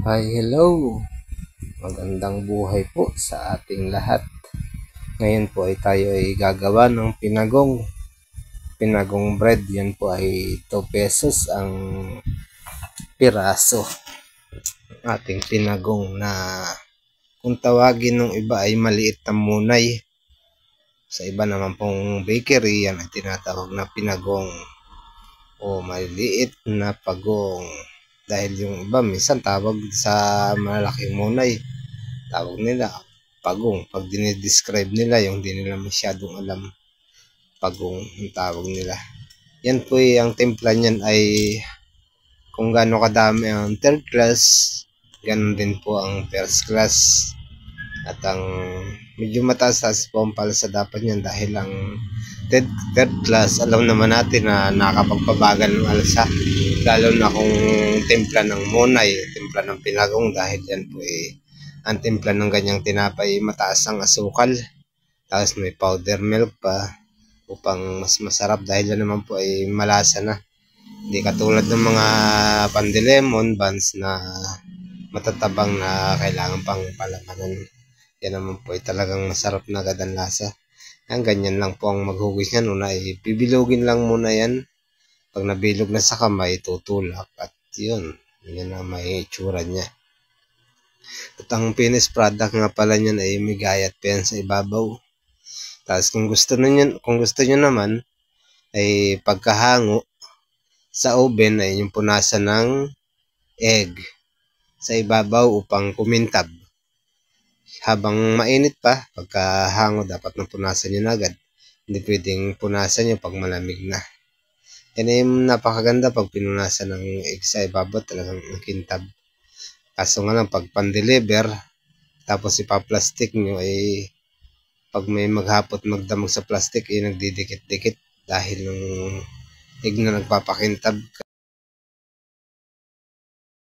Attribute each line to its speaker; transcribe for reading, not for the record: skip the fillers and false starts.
Speaker 1: Hi, hello! Magandang buhay po sa ating lahat. Ngayon po ay tayo ay gagawa ng pinagong. Pinagong bread, yan po ay 2 pesos ang piraso. Ating pinagong na kung tawagin ng iba ay maliit na munay. Sa iba naman pong bakery, yan ay tinatawag na pinagong o maliit na pagong. Dahil yung iba minsan tawag sa malaking munay, tawag nila pagong. Pag dinidescribe nila yung di nila masyadong alam, pagong yung tawag nila. Yan po ang timpla niyan ay kung gaano kadami ang third class, ganun din po ang first class. At ang medyo mataas po ang palasa dapat niyan dahil ang third class, alam naman natin na nakakapagpabagal ng alsa. Lalo na kung timpla ng monay, timpla ng pinagong, dahil yan po ang timpla ng ganyang tinapay mataas ang asukal. Tapos may powder milk pa upang mas masarap dahil yan naman po ay malasa na. Hindi katulad ng mga pandilemon buns na matatabang na kailangan pang palamanan. Yan naman po ay talagang masarap na agad ang lasa. Ang ganyan lang po ang maghugis niyan. Una ay bibilugin lang muna yan. Pag nabilog na sa kamay, tutulak at yun. Yan ang may itsura niya. At ang finished product nga pala niyan ay may gayat pa yan sa ibabaw. Tapos kung gusto niyo naman ay pagkahango sa oven ay yung punasan ng egg sa ibabaw upang kumintab. Habang mainit pa, pagkahango dapat nang punasan niyo na agad. Hindi pwedeng punasan niyo pag malamig na. Yan ay napakaganda pag pinunasan ng egg sa ibabaw, talagang kintab. Kaso nga lang pag pan-deliver, tapos ipa-plastic nyo ay pag may maghapot magdamag sa plastic ay nagdidikit-dikit dahil ng egg na nagpapakintab.